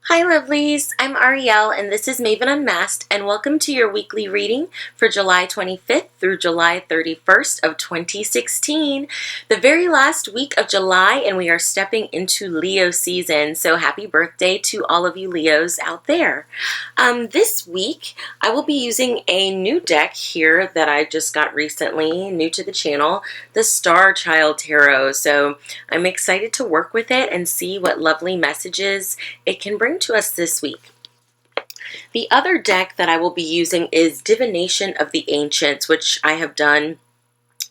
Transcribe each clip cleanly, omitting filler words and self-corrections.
Hi lovelies, I'm Ariel and this is Maven Unmasked and welcome to your weekly reading for July 25th through July 31st of 2016. The very last week of July and we are stepping into Leo season, so happy birthday to all of you Leos out there. This week I will be using a new deck here that I just got recently, new to the channel, the Star Child Tarot. So I'm excited to work with it and see what lovely messages it can bring to us this week. The other deck that I will be using is Divination of the Ancients, which I have done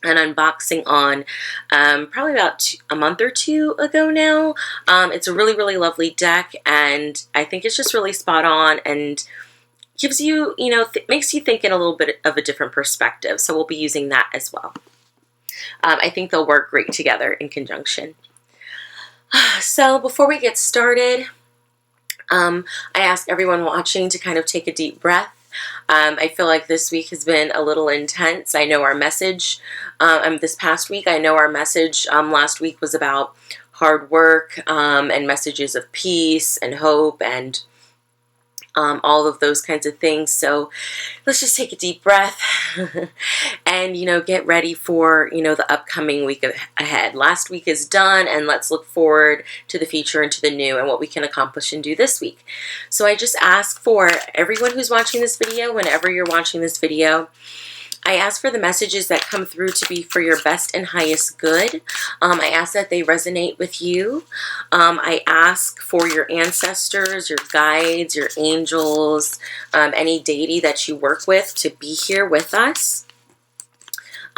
an unboxing on probably about a month or two ago now. It's a really lovely deck and I think it's just really spot on and gives you, makes you think in a little bit of a different perspective. So we'll be using that as well. I think they'll work great together in conjunction. So before we get started, I ask everyone watching to kind of take a deep breath. I feel like this week has been a little intense. I know our message, this past week, I know our message last week was about hard work and messages of peace and hope and all of those kinds of things. So let's just take a deep breath and, get ready for, the upcoming week ahead. Last week is done and let's look forward to the future and to the new and what we can accomplish and do this week. So I just ask for everyone who's watching this video, whenever you're watching this video, I ask for the messages that come through to be for your best and highest good. I ask that they resonate with you. I ask for your ancestors, your guides, your angels, any deity that you work with to be here with us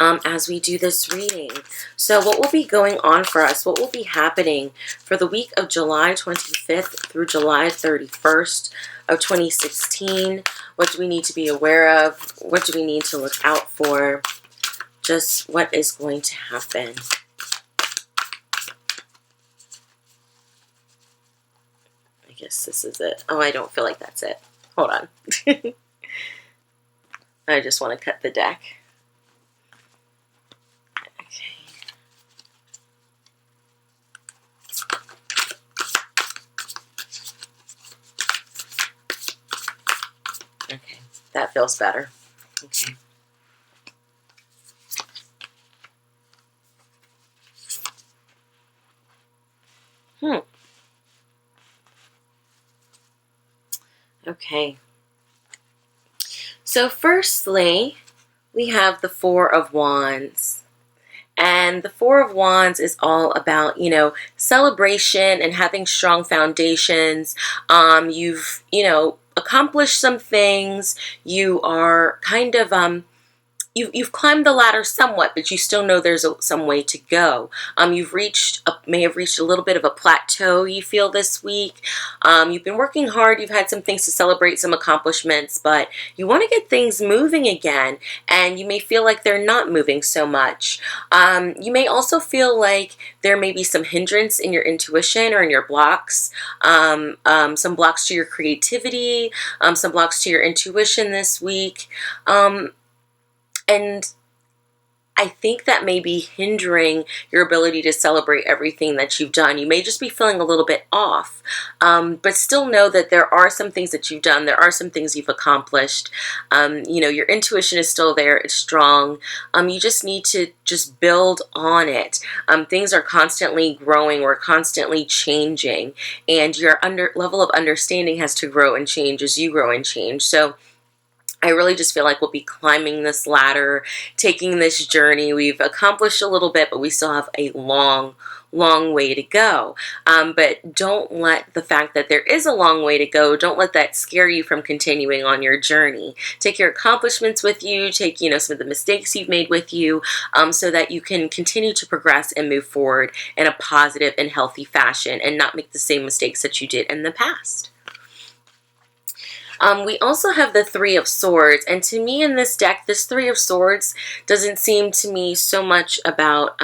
as we do this reading. So what will be going on for us? What will be happening for the week of July 25th through July 31st of 2016? What do we need to be aware of? What do we need to look out for? Just what is going to happen? I guess this is it. Oh, I don't feel like that's it. Hold on. I just want to cut the deck. Okay, that feels better. Okay. Okay. So firstly, we have the Four of Wands. And the Four of Wands is all about, celebration and having strong foundations. You've, accomplished some things. You are kind of, you've climbed the ladder somewhat, but you still know there's some way to go. You've may have reached a little bit of a plateau you feel this week. You've been working hard. You've had some things to celebrate, some accomplishments, but you want to get things moving again, and you may feel like they're not moving so much. You may also feel like there may be some hindrance in your intuition or in your blocks, some blocks to your creativity, some blocks to your intuition this week. And I think that may be hindering your ability to celebrate everything that you've done. You may just be feeling a little bit off, but still know that there are some things that you've done. There are some things you've accomplished. Your intuition is still there. It's strong. You just need to just build on it. Things are constantly growing. We're constantly changing, and your level of understanding has to grow and change as you grow and change. So I really just feel like we'll be climbing this ladder, taking this journey. We've accomplished a little bit, but we still have a long way to go. But don't let the fact that there is a long way to go, don't let that scare you from continuing on your journey. Take your accomplishments with you, take, some of the mistakes you've made with you, so that you can continue to progress and move forward in a positive and healthy fashion and not make the same mistakes that you did in the past. We also have the Three of Swords, and to me in this deck, this Three of Swords doesn't seem to me so much about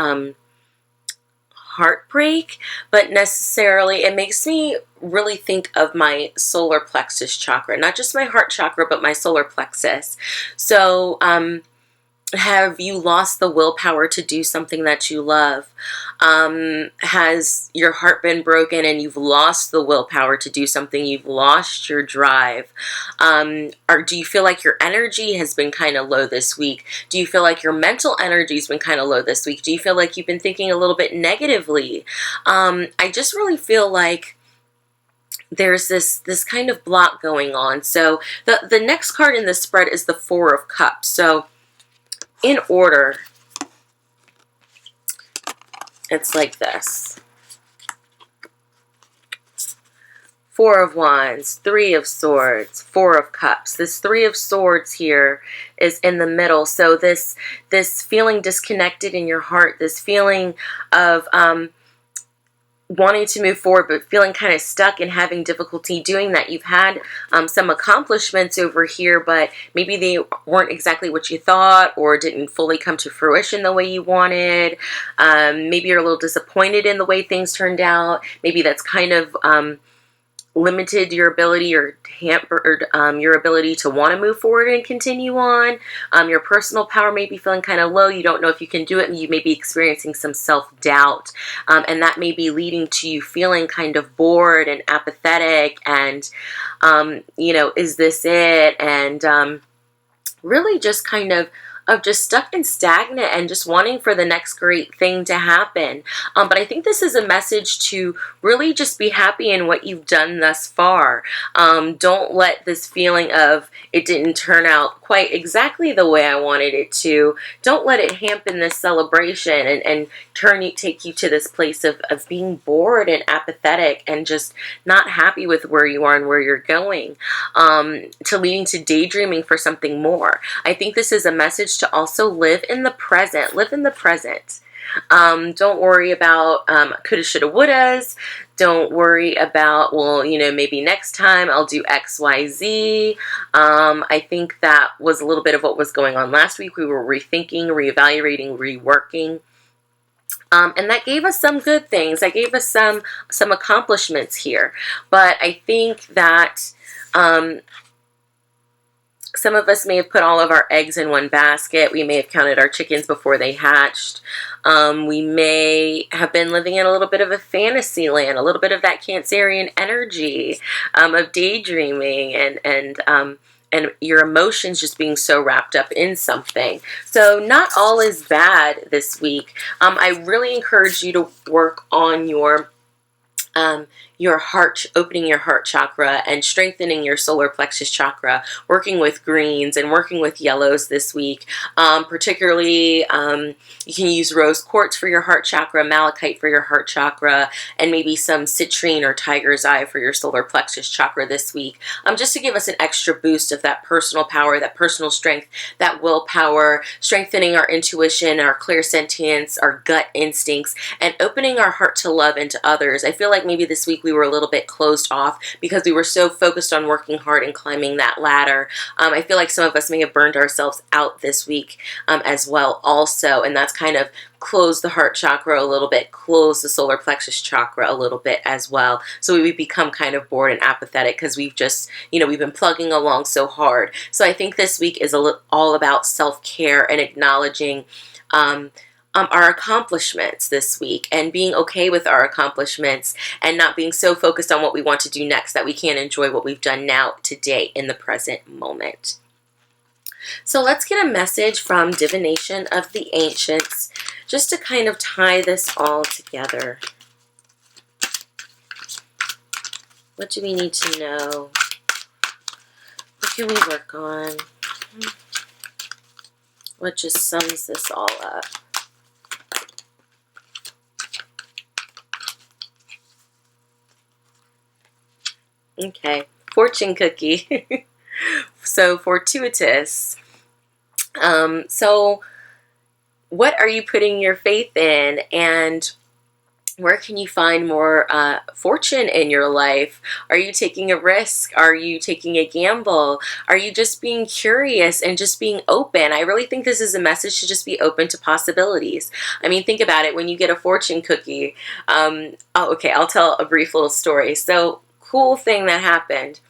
heartbreak, but necessarily it makes me really think of my solar plexus chakra, not just my heart chakra, but my solar plexus. So Have you lost the willpower to do something that you love? Has your heart been broken and you've lost the willpower to do something? You've lost your drive? Or do you feel like your energy has been kind of low this week? Do you feel like your mental energy has been kind of low this week? Do you feel like you've been thinking a little bit negatively? I just really feel like there's this kind of block going on. So the next card in the spread is the Four of Cups. So in order, it's like this. Four of Wands, Three of Swords, Four of Cups. This Three of Swords here is in the middle. So this feeling disconnected in your heart, this feeling of wanting to move forward but feeling kind of stuck and having difficulty doing that. You've had some accomplishments over here, but maybe they weren't exactly what you thought or didn't fully come to fruition the way you wanted. Maybe you're a little disappointed in the way things turned out. Maybe that's kind of limited your ability or hampered your ability to want to move forward and continue on. Your personal power may be feeling kind of low. You don't know if you can do it, and you may be experiencing some self-doubt. And that may be leading to you feeling kind of bored and apathetic and, is this it? And really just kind of just stuck and stagnant and just wanting for the next great thing to happen. But I think this is a message to really just be happy in what you've done thus far. Don't let this feeling of it didn't turn out quite exactly the way I wanted it to, don't let it hamper this celebration and take you to this place of being bored and apathetic and just not happy with where you are and where you're going, to leading to daydreaming for something more. I think this is a message to also live in the present. Live in the present. Don't worry about coulda, shoulda, wouldas. Don't worry about, well, maybe next time I'll do X, Y, Z. I think that was a little bit of what was going on last week. We were rethinking, reevaluating, reworking. And that gave us some good things. That gave us some accomplishments here. But I think that some of us may have put all of our eggs in one basket. We may have counted our chickens before they hatched. We may have been living in a little bit of a fantasy land, a little bit of that Cancerian energy of daydreaming and your emotions just being so wrapped up in something. So not all is bad this week. I really encourage you to work on your heart, opening your heart chakra and strengthening your solar plexus chakra, working with greens and working with yellows this week. Particularly, you can use rose quartz for your heart chakra, malachite for your heart chakra, and maybe some citrine or tiger's eye for your solar plexus chakra this week, just to give us an extra boost of that personal power, that personal strength, that willpower, strengthening our intuition, our clairsentience, our gut instincts, and opening our heart to love and to others. I feel like maybe this week we were a little bit closed off because we were so focused on working hard and climbing that ladder. I feel like some of us may have burned ourselves out this week as well also, and that's kind of closed the heart chakra a little bit, closed the solar plexus chakra a little bit as well. So we become kind of bored and apathetic because we've just, we've been plugging along so hard. So I think this week is all about self-care and acknowledging our accomplishments this week and being okay with our accomplishments and not being so focused on what we want to do next that we can't enjoy what we've done now today in the present moment. So let's get a message from Divination of the Ancients just to kind of tie this all together. What do we need to know? What can we work on? What just sums this all up? Okay, fortune cookie. So fortuitous. So what are you putting your faith in, and where can you find more fortune in your life? Are you taking a risk? Are you taking a gamble? Are you just being curious and just being open? I really think this is a message to just be open to possibilities. I mean, think about it. When you get a fortune cookie, okay, I'll tell a brief little story. So cool thing that happened.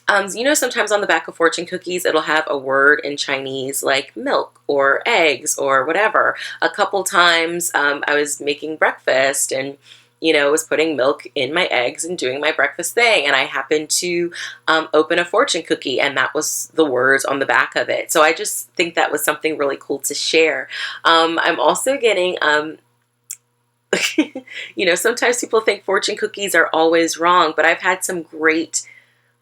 Sometimes on the back of fortune cookies, it'll have a word in Chinese like milk or eggs or whatever. A couple times I was making breakfast and, was putting milk in my eggs and doing my breakfast thing. And I happened to open a fortune cookie, and that was the words on the back of it. So I just think that was something really cool to share. I'm also getting sometimes people think fortune cookies are always wrong, but I've had some great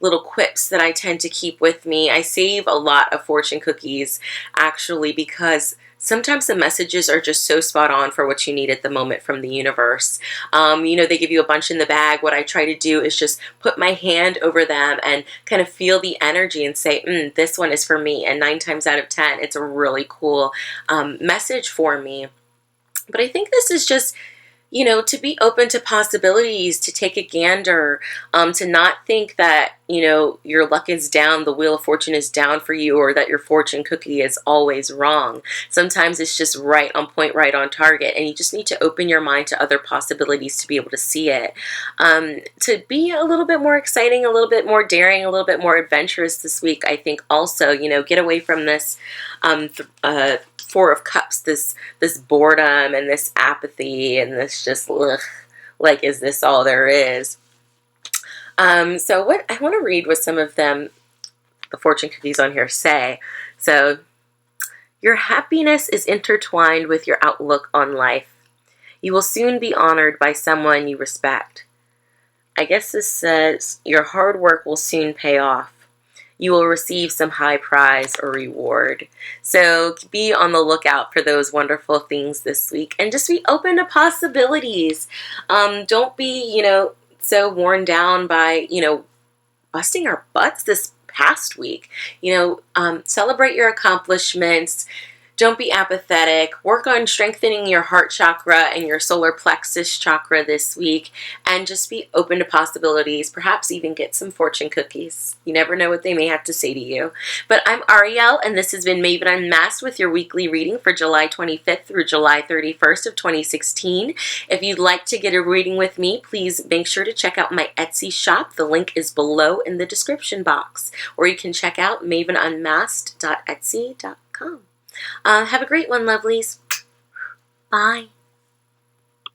little quips that I tend to keep with me. I save a lot of fortune cookies actually because sometimes the messages are just so spot on for what you need at the moment from the universe. They give you a bunch in the bag. What I try to do is just put my hand over them and kind of feel the energy and say, this one is for me. And 9 times out of 10, it's a really cool message for me. But I think this is just to be open to possibilities, to take a gander, to not think that, your luck is down, the wheel of fortune is down for you, or that your fortune cookie is always wrong. Sometimes it's just right on point, right on target, and you just need to open your mind to other possibilities to be able to see it. To be a little bit more exciting, a little bit more daring, a little bit more adventurous this week, I think also, get away from this Four of Cups, this boredom and this apathy and this just like, is this all there is? So what I want to read what some of the fortune cookies on here say. So, your happiness is intertwined with your outlook on life. You will soon be honored by someone you respect. I guess this says your hard work will soon pay off. You will receive some high prize or reward. So be on the lookout for those wonderful things this week and just be open to possibilities. Don't be, so worn down by, busting our butts this past week. Celebrate your accomplishments. Don't be apathetic. Work on strengthening your heart chakra and your solar plexus chakra this week, and just be open to possibilities. Perhaps even get some fortune cookies. You never know what they may have to say to you. But I'm Ariel, and this has been Maven Unmasked with your weekly reading for July 25th through July 31st of 2016. If you'd like to get a reading with me, please make sure to check out my Etsy shop. The link is below in the description box. Or you can check out mavenunmasked.etsy.com. Have a great one, lovelies. Bye.